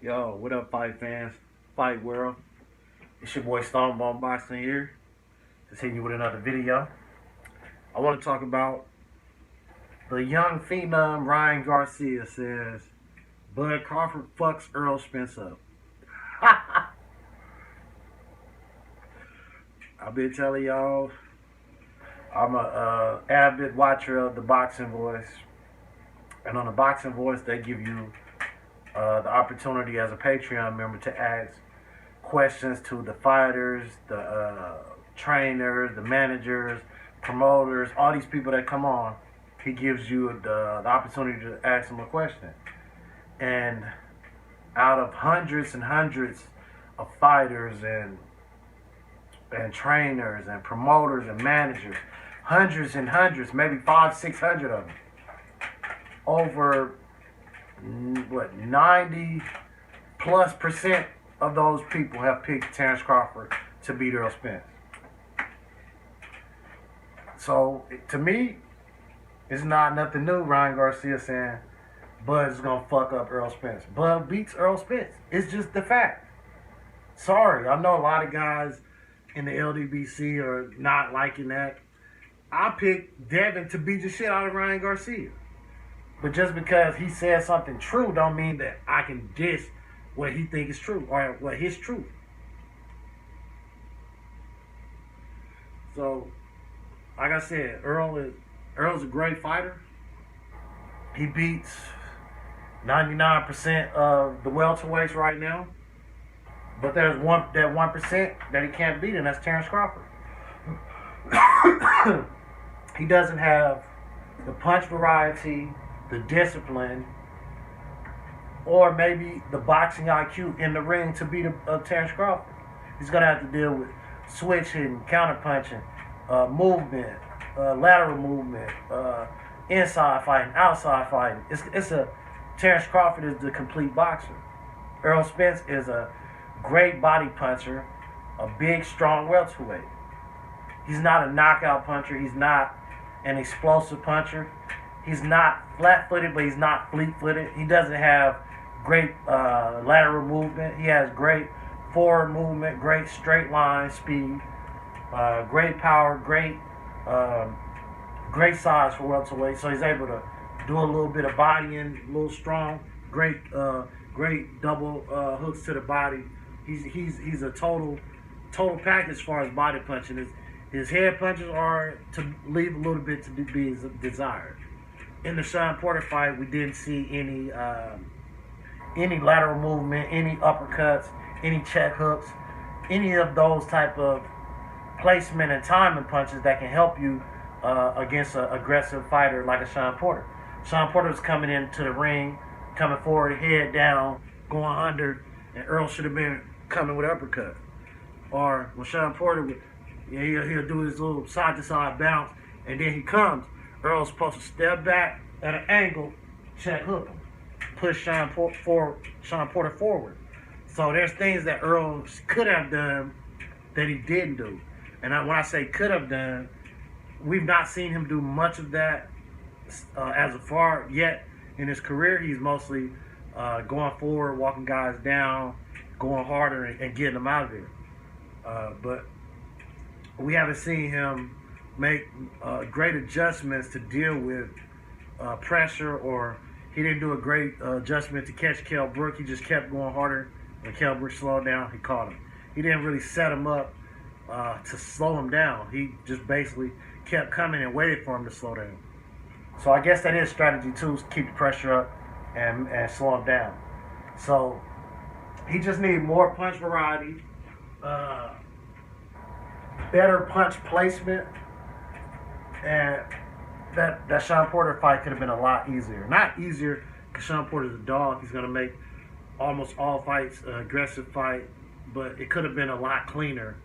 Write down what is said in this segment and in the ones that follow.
Yo, what up, fight fans, fight world? It's your boy Stonebone Boxing here. Just hitting you with another video. I want to talk about the young phenom Ryan Garcia says Bud Crawford fucks Errol Spence up. I've been telling y'all, I'm a avid watcher of the Boxing Voice, and on the Boxing Voice they give you the opportunity as a Patreon member to ask questions to the fighters, the trainers, the managers, promoters, all these people that come on. He gives you the opportunity to ask them a question. And out of hundreds and hundreds of fighters and trainers and promoters and managers, hundreds and hundreds, maybe 500-600 of them, over 90+% of those people have picked Terrence Crawford to beat Errol Spence. So to me, it's not nothing new. Ryan Garcia saying Bud is gonna fuck up Errol Spence. Bud beats Errol Spence. It's just the fact. Sorry, I know a lot of guys in the LDBC are not liking that. I picked Devin to beat the shit out of Ryan Garcia. But just because he says something true don't mean that I can diss what he thinks is true or what his truth. So, like I said, Errol's a great fighter. He beats 99% of the welterweights right now. But there's that 1% that he can't beat, and that's Terrence Crawford. He doesn't have the punch variety, the discipline, or maybe the boxing IQ in the ring to beat Terrence Crawford. He's going to have to deal with switch hitting, counter punching, movement, lateral movement, inside fighting, outside fighting. Terrence Crawford is the complete boxer. Errol Spence is a great body puncher, a big, strong welterweight. He's not a knockout puncher. He's not an explosive puncher. He's not flat-footed, but he's not fleet-footed. He doesn't have great lateral movement. He has great forward movement, great straight line speed, great power, great size for welterweight. So he's able to do a little bit of bodying, a little strong, great double hooks to the body. He's a total package as far as body punching. His head punches are to leave a little bit to be desired. In the Sean Porter fight, we didn't see any lateral movement, any uppercuts, any check hooks, any of those type of placement and timing punches that can help you against an aggressive fighter like a Sean Porter. Sean Porter was coming into the ring, coming forward, head down, going under, and Errol should have been coming with an uppercut. Or when Sean Porter he'll do his little side-to-side bounce, and then he comes. Errol's supposed to step back at an angle, check hook him, push Sean Porter forward. So there's things that Errol could have done that he didn't do. And when I say could have done, we've not seen him do much of that as of far yet in his career. He's mostly going forward, walking guys down, going harder, and getting them out of there. But we haven't seen him make great adjustments to deal with pressure, or he didn't do a great adjustment to catch Kell Brook. He just kept going harder. When Kell Brook slowed down, he caught him. He didn't really set him up to slow him down. He just basically kept coming and waited for him to slow down. So I guess that is strategy too, is keep the pressure up and slow him down. So he just needs more punch variety, better punch placement, and that Sean Porter fight could have been a lot easier. Not easier because Sean Porter's a dog. He's going to make almost all fights an aggressive fight, but it could have been a lot cleaner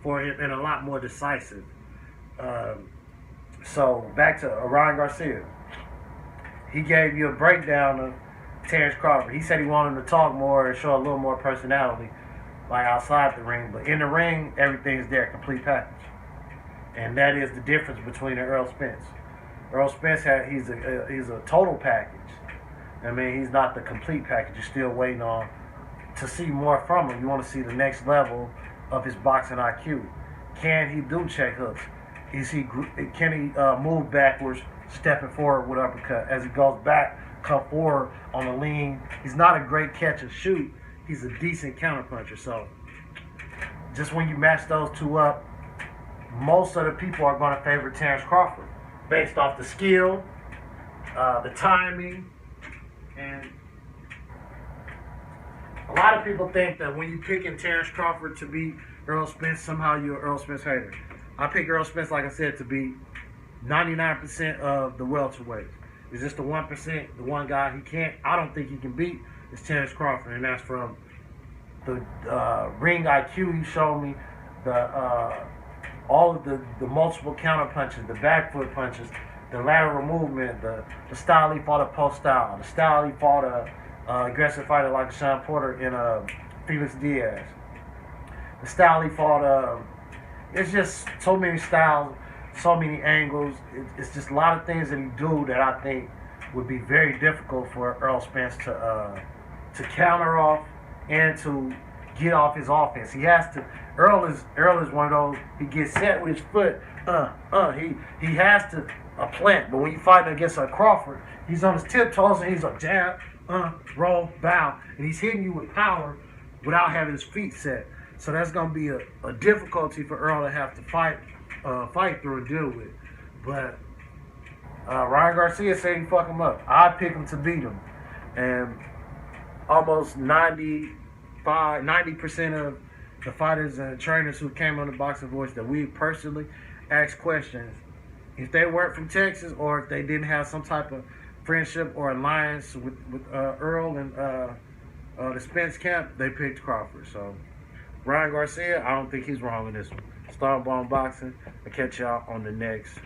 for him and a lot more decisive. So back to Ryan Garcia. He gave you a breakdown of Terrence Crawford. He said he wanted him to talk more and show a little more personality, like outside the ring. But in the ring, everything's there, complete package. And that is the difference between Errol Spence. Errol Spence, he's a total package. I mean, he's not the complete package. You're still waiting on to see more from him. You want to see the next level of his boxing IQ. Can he do check hooks? Can he move backwards, stepping forward with uppercut? As he goes back, come forward on a lean. He's not a great catch and shoot. He's a decent counterpuncher. So just when you match those two up, most of the people are going to favor Terrence Crawford based off the skill, the timing, and a lot of people think that when you picking Terrence Crawford to beat Errol Spence, somehow you're an Errol Spence hater. I pick Errol Spence, like I said, to beat 99% of the welterweights. It's just the 1%, the one guy I don't think he can beat is Terrence Crawford, and that's from the ring IQ he showed me, all of the multiple counter punches, the back foot punches, the lateral movement, the style he fought a post style, the style he fought a aggressive fighter like Sean Porter and Felix Diaz, the style he fought. It's just so many styles, so many angles. It's just a lot of things that he do that I think would be very difficult for Errol Spence to counter off and to get off his offense. He has to. Errol is one of those. He gets set with his foot. He has to plant. But when you fight against a Crawford, he's on his tiptoes and he's a jab, roll, bow, and he's hitting you with power without having his feet set. So that's gonna be a difficulty for Errol to have to fight through and deal with. But Ryan Garcia said he fuck him up. I pick him to beat him, and almost 90% of the fighters and trainers who came on the Boxing Voice that we personally asked questions, if they weren't from Texas or if they didn't have some type of friendship or alliance with Errol and the Spence camp, they picked Crawford. So Ryan Garcia, I don't think he's wrong in this one. Starbound Boxing. I'll catch y'all on the next.